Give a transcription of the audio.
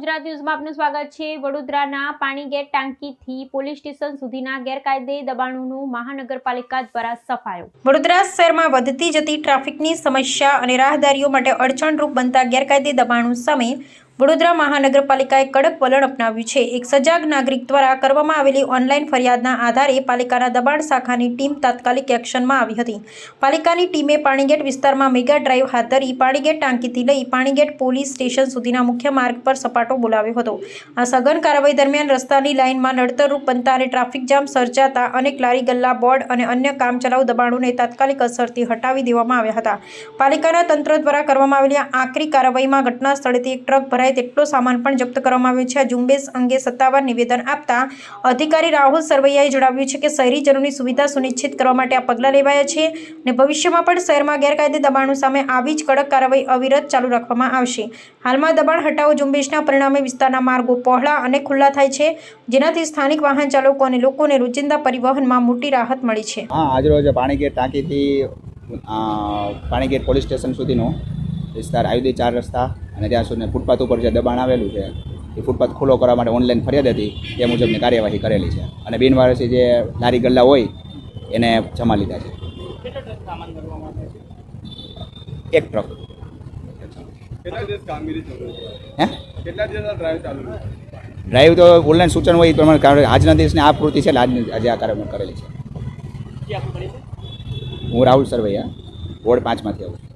ગુજરાત ન્યૂઝમાં આપનું સ્વાગત છે। વડોદરાના પાણીગેટ ટાંકીથી પોલીસ સ્ટેશન સુધીના ગેરકાયદે દબાણોનું મહાનગરપાલિકા દ્વારા સફાયો। વડોદરા શહેરમાં વધતી જતી ટ્રાફિકની સમસ્યા અને રાહદારીઓ માટે અડચણરૂપ બનતા ગેરકાયદે દબાણો સામે વડોદરા મહાનગરપાલિકાએ કડક વલણ અપનાવ્યું છે। એક સજાગ નાગરિક દ્વારા કરવામાં આવેલી ઓનલાઈન ફરિયાદના આધારે પાલિકાના દબાણ શાખાની ટીમ તાત્કાલિક એક્શનમાં આવી હતી। પાલિકાની ટીમે પાણીગેટ વિસ્તારમાં મેગા ડ્રાઈવ હાથ ધરી પાણીગેટ ટાંકીથી લઈ પાણીગેટ પોલીસ સ્ટેશન સુધીના મુખ્ય માર્ગ પર સપાટો બોલાવ્યો હતો। આ સઘન કાર્યવાહી દરમિયાન રસ્તાની લાઇનમાં નડતરરૂપ બનતા અને ટ્રાફિક જામ સર્જાતા અનેક લારી ગલ્લા બોર્ડ અને અન્ય કામચલાઉ દબાણોને તાત્કાલિક અસરથી હટાવી દેવામાં આવ્યા હતા। પાલિકાના તંત્ર દ્વારા કરવામાં આવેલી આકરી કાર્યવાહીમાં ઘટના સ્થળેથી એક ટ્રક ભરાય તેટલો સામાન પણ જપ્ત કરવામાં આવ્યો છે। આ ઝુંબેશ અંગે સત્તાવાર નિવેદન આપતા અધિકારી રાહુલ સરવૈયાએ જણાવ્યું છે કે શહેરીજનોની સુવિધા સુનિશ્ચિત કરવા માટે આ પગલાં લેવાયા છે અને ભવિષ્યમાં પણ શહેરમાં ગેરકાયદે દબાણો સામે આવી જ કડક કાર્યવાહી અવિરત ચાલુ રાખવામાં આવશે। હાલમાં દબાણ હટાવો ઝુંબેશના પરિણામે વિસ્તારના માર્ગો પહોળા અને ખુલ્લા થાય છે, જેનાથી સ્થાનિક વાહન ચાલકો અને લોકોને રોજિંદા પરિવહનમાં મોટી રાહત મળી છે। આજરોજ પાણીગેટ ટાંકીથી પાણીગેટ પોલીસ સ્ટેશન સુધીનો વિસ્તાર આયુધી 4 રસ્તા અને ત્યાં સુધી ફૂટપાથ ઉપર જે દબાણ આવેલું છે એ ફૂટપાથ ખુલ્લો કરવા માટે ઓનલાઈન ફરિયાદ હતી તે મુજબની કાર્યવાહી કરેલી છે અને બિનવારસી જે લારી ગલ્લા હોય એને જમા લીધા છે। એક ટ્રક ડ્રાઈવ તો ઓનલાઈન સૂચન હોય એ પ્રમાણે આજના દિવસની આ પૂર્તિ છે એટલે આજે આ કાર્યક્રમ કરેલી છે। હું રાહુલ સરવૈયા વોર્ડ 5 માંથી આવું છું।